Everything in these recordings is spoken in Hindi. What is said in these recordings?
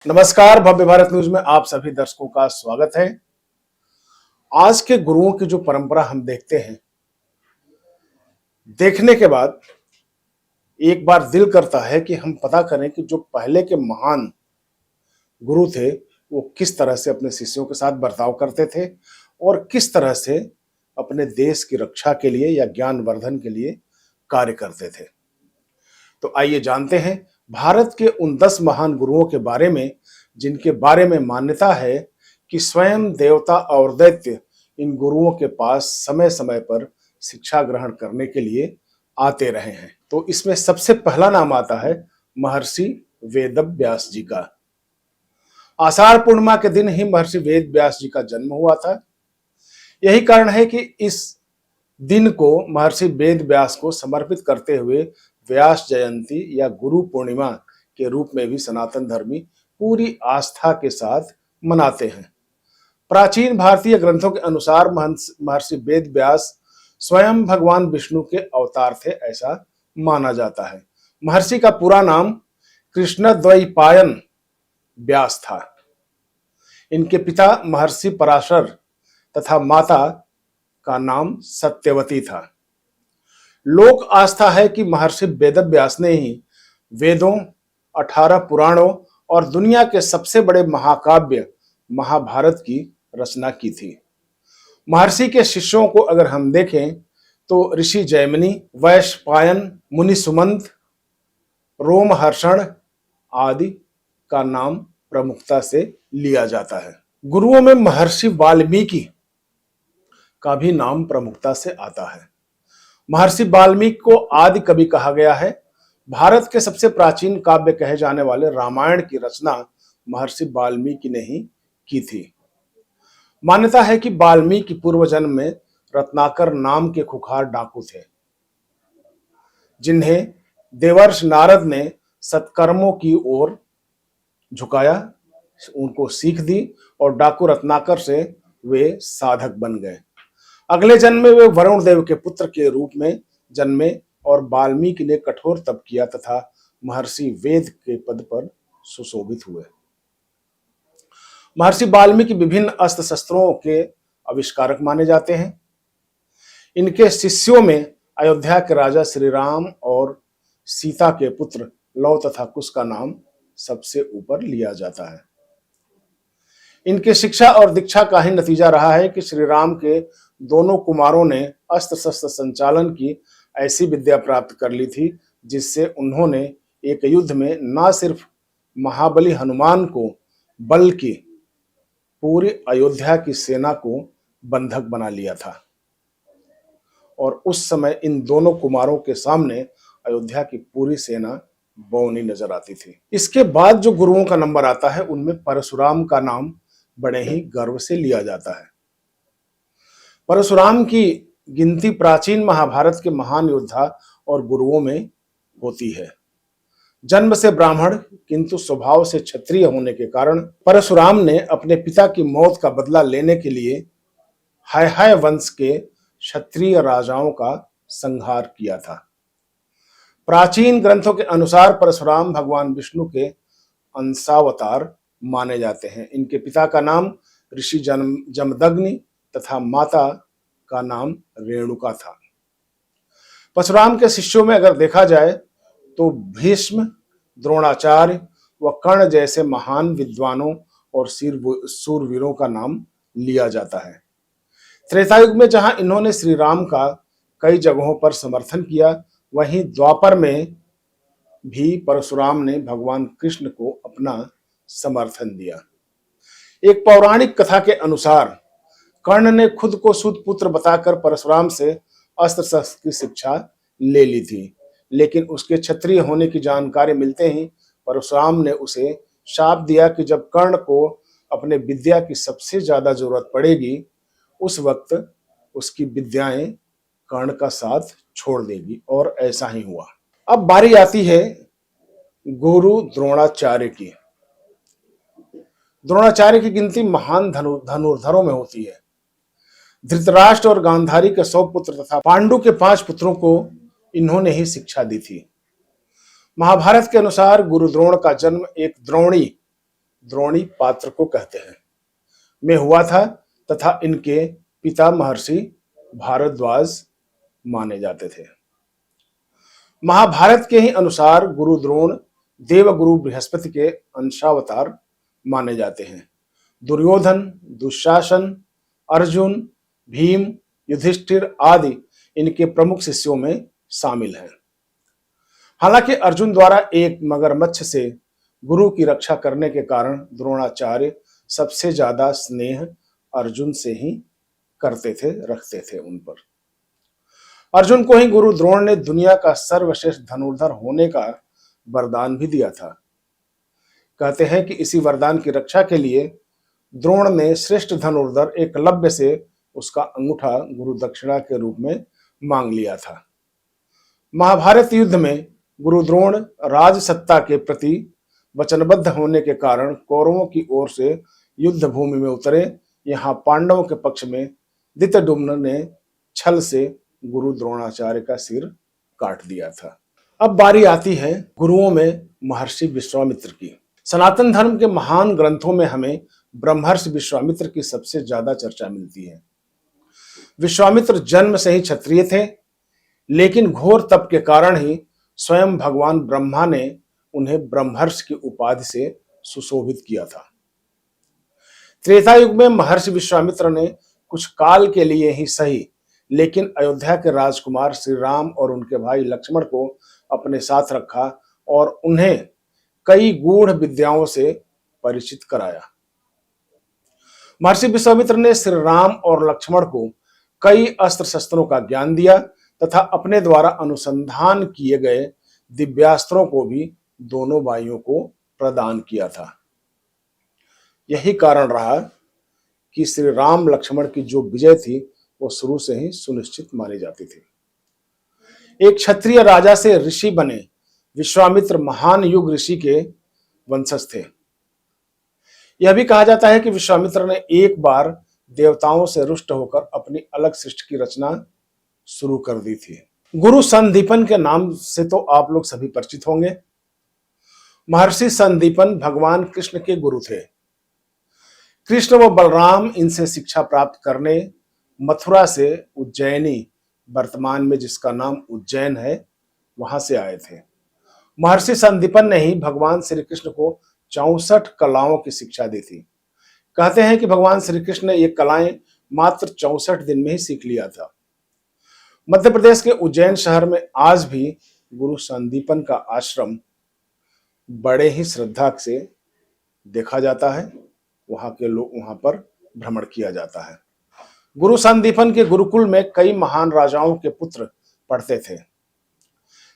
नमस्कार, भव्य भारत न्यूज में आप सभी दर्शकों का स्वागत है। आज के गुरुओं की जो परंपरा हम देखते हैं, देखने के बाद एक बार दिल करता है कि हम पता करें कि जो पहले के महान गुरु थे वो किस तरह से अपने शिष्यों के साथ बर्ताव करते थे और किस तरह से अपने देश की रक्षा के लिए या ज्ञान वर्धन के लिए कार्य करते थे। तो आइए जानते हैं भारत के उन 10 महान गुरुओं के बारे में जिनके बारे में मान्यता है कि स्वयं देवता और दैत्य इन गुरुओं के पास समय समय पर शिक्षा ग्रहण करने के लिए आते रहे हैं। तो इसमें सबसे पहला नाम आता है महर्षि वेदव्यास जी का। आषाढ़ पूर्णिमा के दिन ही महर्षि वेद व्यास जी का जन्म हुआ था। यही कारण है कि इस दिन को महर्षि वेद व्यास को समर्पित करते हुए व्यास जयंती या गुरु पूर्णिमा के रूप में भी सनातन धर्मी पूरी आस्था के साथ मनाते हैं। प्राचीन भारतीय ग्रंथों के अनुसार महर्षि वेद व्यास स्वयं भगवान विष्णु के अवतार थे, ऐसा माना जाता है। महर्षि का पूरा नाम कृष्णद्वैपायन व्यास था। इनके पिता महर्षि पराशर तथा माता का नाम सत्यवती था। लोक आस्था है कि महर्षि वेदव्यास ने ही वेदों, 18 पुराणों और दुनिया के सबसे बड़े महाकाव्य महाभारत की रचना की थी। महर्षि के शिष्यों को अगर हम देखें तो ऋषि जैमिनी, वैशंपायन, मुनि सुमंत, रोमहर्षण आदि का नाम प्रमुखता से लिया जाता है। गुरुओं में महर्षि वाल्मीकि का भी नाम प्रमुखता से आता है। महर्षि वाल्मीकि को आदि कवि कहा गया है। भारत के सबसे प्राचीन काव्य कहे जाने वाले रामायण की रचना महर्षि वाल्मीकि ने ही की थी। मान्यता है कि वाल्मीकि पूर्व जन्म में रत्नाकर नाम के खुखार डाकू थे, जिन्हें देवर्षि नारद ने सत्कर्मों की ओर झुकाया, उनको सीख दी और डाकू रत्नाकर से वे साधक बन गए। अगले जन्म में वे वरुण देव के पुत्र के रूप में जन्मे और वाल्मीकि ने कठोर तप किया तथा महर्षि वेद के पद पर सुशोभित हुए। महर्षि वाल्मीकि विभिन्न अस्त्र शस्त्रों के आविष्कारक माने जाते हैं। इनके शिष्यों में अयोध्या के राजा श्री राम और सीता के पुत्र लव तथा कुश का नाम सबसे ऊपर लिया जाता है। इनके शिक्षा और दीक्षा का ही नतीजा रहा है कि श्री राम के दोनों कुमारों ने अस्त्र शस्त्र संचालन की ऐसी विद्या प्राप्त कर ली थी जिससे उन्होंने एक युद्ध में न सिर्फ महाबली हनुमान को बल्कि पूरी अयोध्या की सेना को बंधक बना लिया था। और उस समय इन दोनों कुमारों के सामने अयोध्या की पूरी सेना बौनी नजर आती थी। इसके बाद जो गुरुओं का नंबर आता है उनमें परशुराम का नाम बड़े ही गर्व से लिया जाता है। परशुराम की गिनती प्राचीन महाभारत के महान योद्धा और गुरुओं में होती है। जन्म से ब्राह्मण किंतु स्वभाव से क्षत्रिय होने के कारण परशुराम ने अपने पिता की मौत का बदला लेने के लिए हैहय वंश के क्षत्रिय राजाओं का संहार किया था। प्राचीन ग्रंथों के अनुसार परशुराम भगवान विष्णु के अंशावतार माने जाते हैं। इनके पिता का नाम ऋषि जमदग्नि तथा माता का नाम रेणुका था। परशुराम के शिष्यों में अगर देखा जाए तो भीष्म, द्रोणाचार्य व कर्ण जैसे महान विद्वानों और सूरवीरों का नाम लिया जाता है। त्रेता युग में जहां इन्होंने श्री राम का कई जगहों पर समर्थन किया, वहीं द्वापर में भी परशुराम ने भगवान कृष्ण को अपना समर्थन दिया। एक पौराणिक कथा के अनुसार कर्ण ने खुद को शुद्ध पुत्र बताकर परशुराम से अस्त्र शस्त्र की शिक्षा ले ली थी, लेकिन उसके क्षत्रिय होने की जानकारी मिलते ही परशुराम ने उसे शाप दिया कि जब कर्ण को अपने विद्या की सबसे ज्यादा जरूरत पड़ेगी उस वक्त उसकी विद्याएं कर्ण का साथ छोड़ देगी, और ऐसा ही हुआ। अब बारी आती है गुरु द्रोणाचार्य की। द्रोणाचार्य की गिनती महान धनुर्धरों में होती है। धृतराष्ट्र और गांधारी के 100 पुत्र तथा पांडु के 5 पुत्रों को इन्होंने ही शिक्षा दी थी। महाभारत के अनुसार गुरु द्रोण का जन्म एक द्रोणी द्रोणी पात्र को कहते हैं, में हुआ था तथा इनके पिता महर्षि भारद्वाज माने जाते थे। महाभारत के ही अनुसार गुरु द्रोण देवगुरु बृहस्पति के अंशावतार माने जाते हैं। दुर्योधन, दुशासन, अर्जुन, भीम, युधिष्ठिर आदि इनके प्रमुख शिष्यों में शामिल हैं। हालांकि अर्जुन द्वारा एक मगरमच्छ से गुरु की रक्षा करने के कारण द्रोणाचार्य सबसे ज्यादा स्नेह अर्जुन से ही करते थे, रखते थे उन पर। अर्जुन को ही गुरु द्रोण ने दुनिया का सर्वश्रेष्ठ धनुर्धर होने का वरदान भी दिया था। कहते हैं कि इसी वरदान की रक्षा के लिए द्रोण ने श्रेष्ठ धनुर्धर एकलव्य से उसका अंगूठा गुरु दक्षिणा के रूप में मांग लिया था। महाभारत युद्ध में गुरु द्रोण राज सत्ता के प्रति वचनबद्ध होने के कारण कौरवों की ओर से युद्ध भूमि में उतरे। यहाँ पांडवों के पक्ष में धृतद्युम्न ने छल से गुरु द्रोणाचार्य का सिर काट दिया था। अब बारी आती है गुरुओं में महर्षि विश्वामित्र की। सनातन धर्म के महान ग्रंथों में हमें ब्रह्मर्षि विश्वामित्र की सबसे ज्यादा चर्चा मिलती है। विश्वामित्र जन्म से ही क्षत्रिय थे, लेकिन घोर तप के कारण ही स्वयं भगवान ब्रह्मा ने उन्हें ब्रह्मर्षि की उपाधि से सुशोभित किया था। त्रेता युग में महर्षि विश्वामित्र ने कुछ काल के लिए ही सही, लेकिन अयोध्या के राजकुमार श्री राम और उनके भाई लक्ष्मण को अपने साथ रखा और उन्हें कई गूढ़ विद्याओं से परिचित कराया। महर्षि विश्वामित्र ने श्री राम और लक्ष्मण को कई अस्त्र शस्त्रों का ज्ञान दिया तथा अपने द्वारा अनुसंधान किए गए दिव्यास्त्रों को भी दोनों भाइयों को प्रदान किया था। यही कारण रहा कि श्री राम लक्ष्मण की जो विजय थी वो शुरू से ही सुनिश्चित मानी जाती थी। एक क्षत्रिय राजा से ऋषि बने विश्वामित्र महान युग ऋषि के वंशज थे। यह भी कहा जाता है कि विश्वामित्र ने एक बार देवताओं से रुष्ट होकर अपनी अलग सृष्टि की रचना शुरू कर दी थी। गुरु संदीपन के नाम से तो आप लोग सभी परिचित होंगे। महर्षि संदीपन भगवान कृष्ण के गुरु थे। कृष्ण व बलराम इनसे शिक्षा प्राप्त करने मथुरा से उज्जैनी, वर्तमान में जिसका नाम उज्जैन है, वहां से आए थे। महर्षि संदीपन ने ही भगवान श्री कृष्ण को 64 कलाओं की शिक्षा दी थी। कहते हैं कि भगवान श्री कृष्ण ने ये कलाएं मात्र 64 दिन में ही सीख लिया था। मध्य प्रदेश के उज्जैन शहर में आज भी गुरु संदीपन का आश्रम बड़े ही श्रद्धा से देखा जाता है। वहां के लोग वहां पर भ्रमण किया जाता है। गुरु संदीपन के गुरुकुल में कई महान राजाओं के पुत्र पढ़ते थे।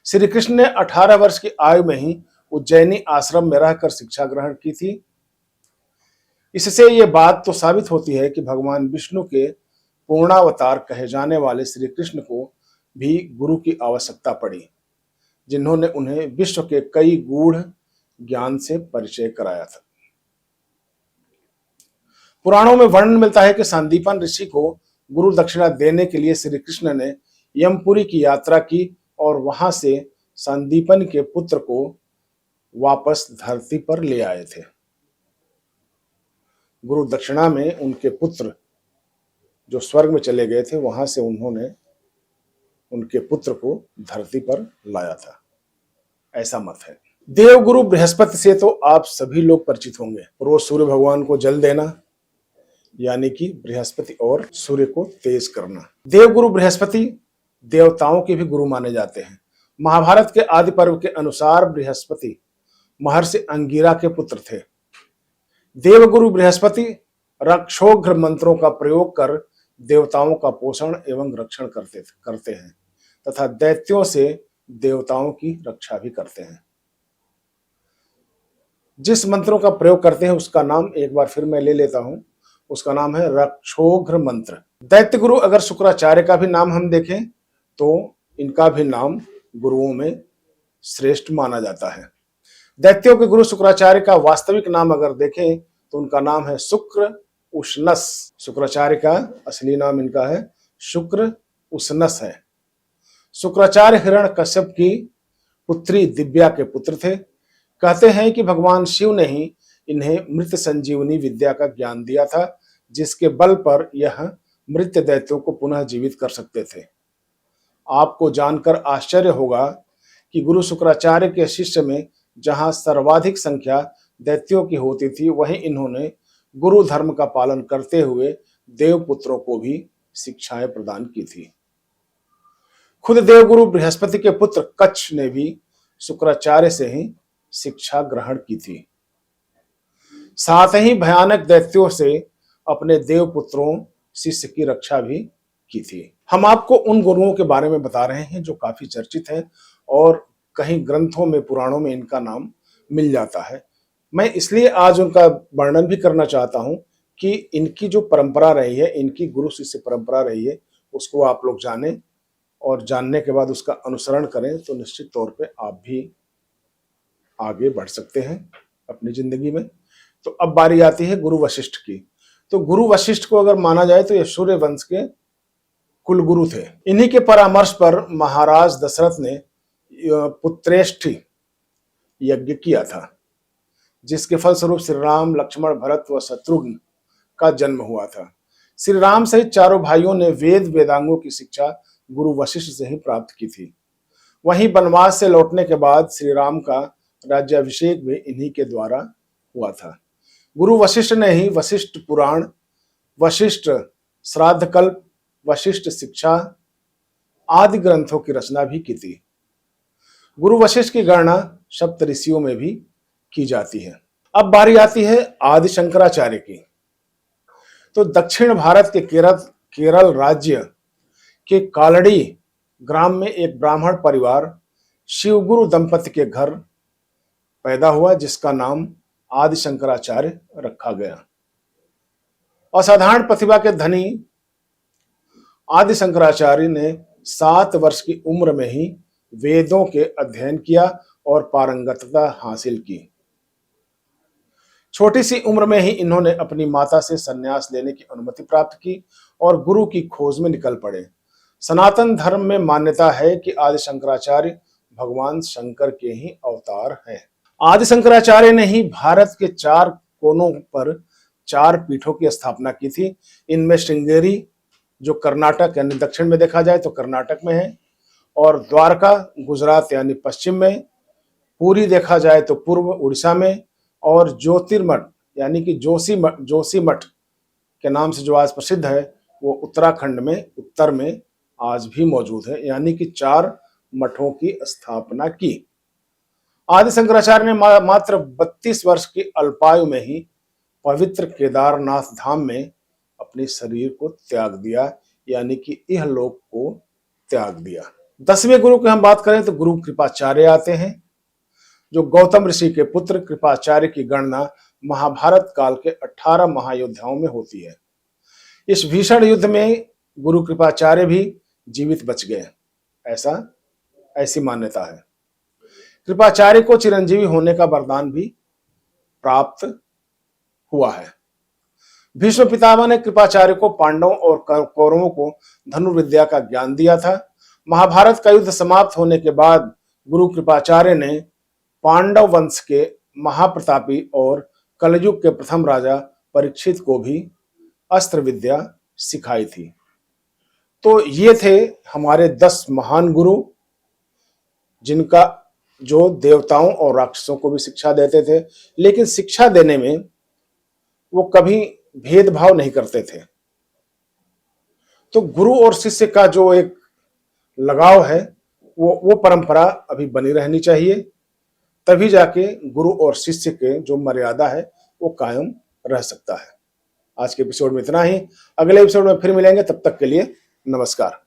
श्री कृष्ण ने 18 वर्ष की आयु में ही उज्जैनी आश्रम में रहकर शिक्षा ग्रहण की थी। इससे ये बात तो साबित होती है कि भगवान विष्णु के पूर्णावतार कहे जाने वाले श्री कृष्ण को भी गुरु की आवश्यकता पड़ी, जिन्होंने उन्हें विश्व के कई गूढ़ ज्ञान से परिचय कराया था। पुराणों में वर्णन मिलता है कि संदीपन ऋषि को गुरु दक्षिणा देने के लिए श्री कृष्ण ने यमपुरी की यात्रा की और वहां से संदीपन के पुत्र को वापस धरती पर ले आए थे। गुरु दक्षिणा में उनके पुत्र जो स्वर्ग में चले गए थे, वहां से उन्होंने उनके पुत्र को धरती पर लाया था, ऐसा मत है। देवगुरु बृहस्पति से तो आप सभी लोग परिचित होंगे। रोज सूर्य भगवान को जल देना, यानी कि बृहस्पति और सूर्य को तेज करना। देवगुरु बृहस्पति देवताओं के भी गुरु माने जाते हैं। महाभारत के आदि पर्व के अनुसार बृहस्पति महर्षि अंगिरा के पुत्र थे। देवगुरु बृहस्पति रक्षोघ्र मंत्रों का प्रयोग कर देवताओं का पोषण एवं रक्षण करते हैं तथा दैत्यों से देवताओं की रक्षा भी करते हैं। जिस मंत्रों का प्रयोग करते हैं उसका नाम एक बार फिर मैं ले लेता हूं। उसका नाम है रक्षोघ्र मंत्र। दैत्य गुरु अगर शुक्राचार्य का भी नाम हम देखें तो इनका भी नाम गुरुओं में श्रेष्ठ माना जाता है। दैत्यों के गुरु शुक्राचार्य का वास्तविक नाम अगर देखें तो उनका नाम है शुक्र उशनस। शुक्राचार्य का असली नाम इनका है शुक्र उशनस है। शुक्राचार्य हिरण्यकश्यप की पुत्री दिव्या के पुत्र थे। कहते हैं कि भगवान शिव ने ही इन्हें मृत संजीवनी विद्या का ज्ञान दिया था, जिसके बल पर यह मृत दैत्यों को पुनः जीवित कर सकते थे। आपको जानकर आश्चर्य होगा कि गुरु शुक्राचार्य के शिष्य में जहां सर्वाधिक संख्या दैत्यों की होती थी, वहीं इन्होंने गुरु धर्म का पालन करते हुए देवपुत्रों को भी शिक्षाएं प्रदान की थी। खुद देवगुरु बृहस्पति के पुत्र कच्छ ने भी शुक्राचार्य से ही शिक्षा ग्रहण की थी। साथ ही भयानक दैत्यों से अपने देवपुत्रों शिष्य की रक्षा भी की थी। हम आपको उन गुरुओं के बारे में बता रहे हैं जो काफी चर्चित हैं और कहीं ग्रंथों में, पुराणों में इनका नाम मिल जाता है। मैं इसलिए आज उनका वर्णन भी करना चाहता हूं कि इनकी जो परंपरा रही है, इनकी गुरु शिष्य परंपरा रही है, उसको आप लोग जानें और जानने के बाद उसका अनुसरण करें तो निश्चित तौर पे आप भी आगे बढ़ सकते हैं अपनी जिंदगी में। तो अब बारी आती है गुरु वशिष्ठ की। तो गुरु वशिष्ठ को अगर माना जाए तो ये सूर्य वंश के कुलगुरु थे। इन्हीं के परामर्श पर महाराज दशरथ ने पुत्रेष्ठि यज्ञ किया था, जिसके फलस्वरूप श्री राम, लक्ष्मण, भरत व शत्रुघ्न का जन्म हुआ था। श्री राम सहित चारों भाइयों ने वेद वेदांगों की शिक्षा गुरु वशिष्ठ से ही प्राप्त की थी। वहीं वनवास से लौटने के बाद श्री राम का राज्याभिषेक भी इन्हीं के द्वारा हुआ था। गुरु वशिष्ठ ने ही वशिष्ठ पुराण, वशिष्ठ श्राद्ध कल्प, वशिष्ठ शिक्षा आदि ग्रंथों की रचना भी की थी। गुरु वशिष्ठ की गणना सप्त ऋषियों में भी की जाती है। अब बारी आती है आदि शंकराचार्य की। तो दक्षिण भारत के केरल राज्य के कालड़ी ग्राम में एक ब्राह्मण परिवार शिवगुरु दंपति के घर पैदा हुआ, जिसका नाम आदि शंकराचार्य रखा गया। असाधारण प्रतिभा के धनी आदि शंकराचार्य ने 7 वर्ष की उम्र में ही वेदों के अध्ययन किया और पारंगतता हासिल की। छोटी सी उम्र में ही इन्होंने अपनी माता से संन्यास लेने की अनुमति प्राप्त की और गुरु की खोज में निकल पड़े। सनातन धर्म में मान्यता है कि आदि शंकराचार्य भगवान शंकर के ही अवतार हैं। आदि शंकराचार्य ने ही भारत के 4 कोनों पर 4 पीठों की स्थापना की थी। इनमें श्रृंगेरी, जो कर्नाटक यानी दक्षिण में देखा जाए तो कर्नाटक में है, और द्वारका गुजरात यानी पश्चिम में, पुरी देखा जाए तो पूर्व उड़ीसा में, और ज्योतिर्मठ यानी कि जोशी मठ के नाम से जो आज प्रसिद्ध है वो उत्तराखंड में उत्तर में आज भी मौजूद है। यानी कि 4 मठों की स्थापना की। आदि शंकराचार्य ने मात्र 32 वर्ष की अल्पायु में ही पवित्र केदारनाथ धाम में अपने शरीर को त्याग दिया, यानी कि इहलोक को त्याग दिया। 10वें गुरु की हम बात करें तो गुरु कृपाचार्य आते हैं, जो गौतम ऋषि के पुत्र कृपाचार्य की गणना महाभारत काल के 18 महायोद्धाओं में होती है। इस भीषण युद्ध में गुरु कृपाचार्य भी जीवित बच गए, ऐसी मान्यता है। कृपाचार्य को चिरंजीवी होने का वरदान भी प्राप्त हुआ है। भीष्म पितामह ने कृपाचार्य को पांडवों और कौरवों को धनुर्विद्या का ज्ञान दिया था। महाभारत का युद्ध समाप्त होने के बाद गुरु कृपाचार्य ने पांडव वंश के महाप्रतापी और कलयुग के प्रथम राजा परीक्षित को भी अस्त्र विद्या सिखाई थी। तो ये थे हमारे 10 महान गुरु, जिनका जो देवताओं और राक्षसों को भी शिक्षा देते थे, लेकिन शिक्षा देने में वो कभी भेदभाव नहीं करते थे। तो गुरु और शिष्य का जो एक लगाव है वो परंपरा अभी बनी रहनी चाहिए, तभी जाके गुरु और शिष्य के जो मर्यादा है वो कायम रह सकता है। आज के एपिसोड में इतना ही। अगले एपिसोड में फिर मिलेंगे, तब तक के लिए नमस्कार।